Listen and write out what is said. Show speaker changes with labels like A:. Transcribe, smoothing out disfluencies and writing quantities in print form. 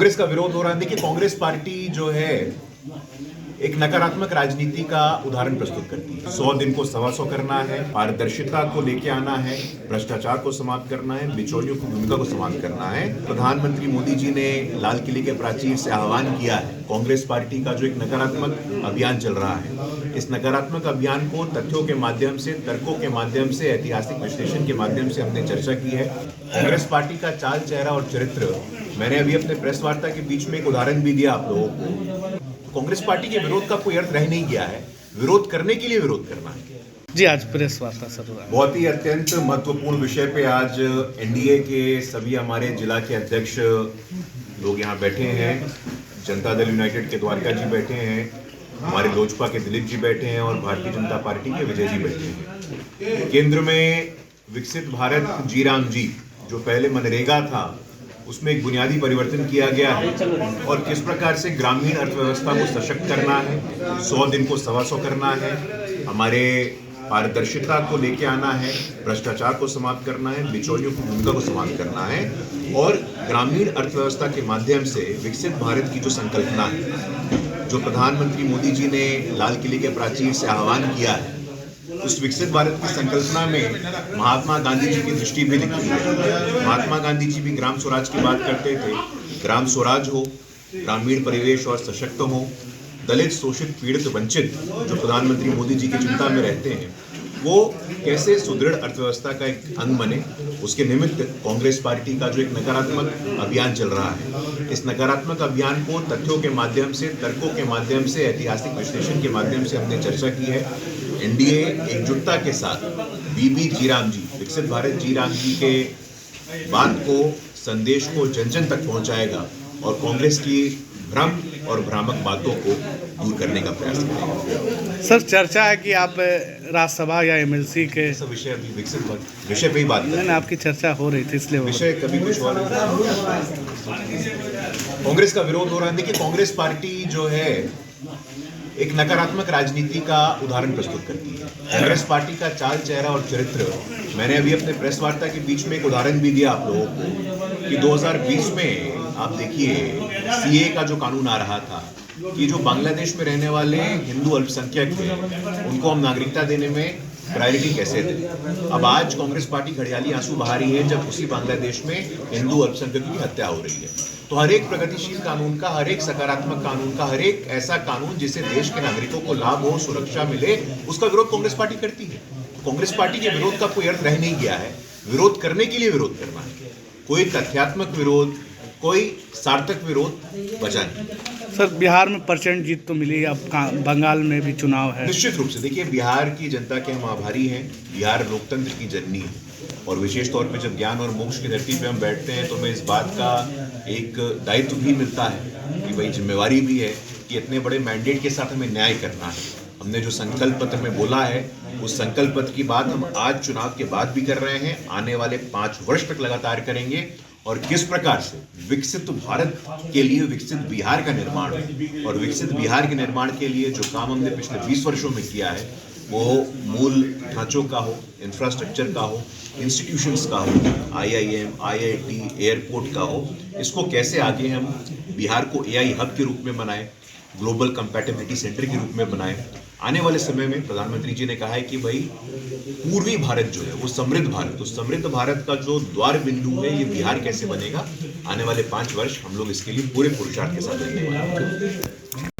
A: कांग्रेस का विरोध हो रहा है। देखिए, कांग्रेस पार्टी जो है एक नकारात्मक राजनीति का उदाहरण प्रस्तुत करती है। 100 दिन को 125 करना है, पारदर्शिता को लेके आना है, भ्रष्टाचार को समाप्त करना है, बिचौलियों की भूमिका को समाप्त करना है। प्रधानमंत्री मोदी जी ने लाल किले के प्राचीर से आह्वान किया है। कांग्रेस पार्टी का जो एक नकारात्मक अभियान चल रहा है, इस नकारात्मक अभियान को तथ्यों के माध्यम से, तर्कों के माध्यम से, ऐतिहासिक विश्लेषण के माध्यम से हमने चर्चा की है। कांग्रेस पार्टी का चाल, चेहरा और चरित्र मैंने अभी अपने प्रेस वार्ता के बीच में एक उदाहरण भी दिया आप लोगों को। कांग्रेस पार्टी के विरोध का कोई अर्थ रह नहीं गया है। विरोध करने के लिए विरोध करना है।
B: जी, आज प्रेस वार्ता सर
A: बहुत ही अत्यंत महत्वपूर्ण विषय पे आज एनडीए के सभी हमारे जिला के अध्यक्ष लोग यहाँ बैठे हैं। जनता दल यूनाइटेड के द्वारका जी बैठे हैं, हमारे लोजपा के दिलीप जी बैठे हैं और भारतीय जनता पार्टी के विजय जी बैठे हैं। केंद्र में विकसित भारत जी राम जी, जो पहले मनरेगा था, उसमें एक बुनियादी परिवर्तन किया गया है और किस प्रकार से ग्रामीण अर्थव्यवस्था को सशक्त करना है, 100 दिन को 125 करना है, हमारे पारदर्शिता को लेके आना है, भ्रष्टाचार को समाप्त करना है, बिचौलियों की भूमिका को समाप्त करना है और ग्रामीण अर्थव्यवस्था के माध्यम से विकसित भारत की जो संकल्पना है, जो प्रधानमंत्री मोदी जी ने लाल किले के प्राचीर से आह्वान किया है, उस विकसित भारत की संकल्पना में महात्मा गांधी जी की दृष्टि भी दिखती है। महात्मा गांधी जी भी ग्राम स्वराज की बात करते थे। ग्राम स्वराज हो, ग्रामीण परिवेश और सशक्त हो, दलित, शोषित, पीड़ित, वंचित जो प्रधानमंत्री मोदी जी की चिंता में रहते हैं, वो कैसे सुदृढ़ अर्थव्यवस्था का एक अंग बने, उसके निमित्त कांग्रेस पार्टी का जो एक नकारात्मक अभियान चल रहा है, इस नकारात्मक अभियान को तथ्यों के माध्यम से, तर्कों के माध्यम से, ऐतिहासिक विश्लेषण के माध्यम से हमने चर्चा की है। एनडीए एकजुटता के साथ बीबी जी राम जी, विकसित भारत जी राम जी के बात को, संदेश को जन जन तक पहुंचाएगा और कांग्रेस की भ्रम और भ्रामक बातों को दूर करने का प्रयास करेगा।
B: सर, चर्चा है कि आप राज्यसभा या एमएलसी के
A: सब विषय अभी विकसित विषय पे ही बात करें।
B: आपकी चर्चा हो रही थी, इसलिए
A: विषय कभी कुछ और। कांग्रेस का विरोध हो रहा है। देखिए, कांग्रेस पार्टी जो है एक नकारात्मक राजनीति का उदाहरण प्रस्तुत करती है। कांग्रेस पार्टी का चाल, चेहरा और चरित्र मैंने अभी अपने प्रेस वार्ता के बीच में एक उदाहरण भी दिया आप लोगों को कि 2020 में आप देखिए सीए का जो कानून आ रहा था कि जो बांग्लादेश में रहने वाले हिंदू अल्पसंख्यक हैं, उनको हम नागरिकता देने में प्रायोरिटी कैसे दें। अब आज कांग्रेस पार्टी घड़ियाली आंसू बहा रही है जब उसी बांग्लादेश में हिंदू अल्पसंख्यकों की हत्या हो रही है। तो हर एक प्रगतिशील कानून का, हर एक सकारात्मक कानून का, हर एक ऐसा कानून जिससे देश के नागरिकों को लाभ हो, सुरक्षा मिले, उसका विरोध कांग्रेस पार्टी करती है। कांग्रेस पार्टी के विरोध का कोई अर्थ रह नहीं गया है। विरोध करने के लिए विरोध करना है। कोई तथ्यात्मक विरोध, कोई सार्थक विरोध बचा नहीं।
B: सर, बिहार में प्रचंड जीत तो मिली, अब बंगाल में भी चुनाव है।
A: निश्चित रूप से देखिए, बिहार की जनता के हम आभारी हैं। बिहार लोकतंत्र की जननी है और विशेष तौर पे जब ज्ञान और मोक्ष की धरती पे हम बैठते हैं तो हमें इस बात का एक दायित्व भी मिलता है कि भाई जिम्मेवारी भी है कि इतने बड़े मैंडेट के साथ हमें न्याय करना है। हमने जो संकल्प पत्र में बोला है, उस संकल्प पत्र की बात हम आज चुनाव के बाद भी कर रहे हैं, आने वाले 5 वर्ष तक लगातार करेंगे और किस प्रकार से विकसित भारत के लिए विकसित बिहार का निर्माण हो और विकसित बिहार के निर्माण के लिए जो काम हमने पिछले 20 वर्षों में किया है, वो मूल ढांचों का हो, इंफ्रास्ट्रक्चर का हो, इंस्टीट्यूशंस का हो, आईआईएम, आईआईटी, एयरपोर्ट का हो, इसको कैसे आगे हम बिहार को एआई हब के रूप में बनाएं, ग्लोबल कंपैटिबिलिटी सेंटर के रूप में बनाएं। आने वाले समय में प्रधानमंत्री जी ने कहा है कि भाई पूर्वी भारत जो है वो समृद्ध भारत, उस समृद्ध भारत का जो द्वार बिंदु है ये बिहार कैसे बनेगा, आने वाले 5 वर्ष हम लोग इसके लिए पूरे पुरुषार्थ के साथ देने वाले हैं।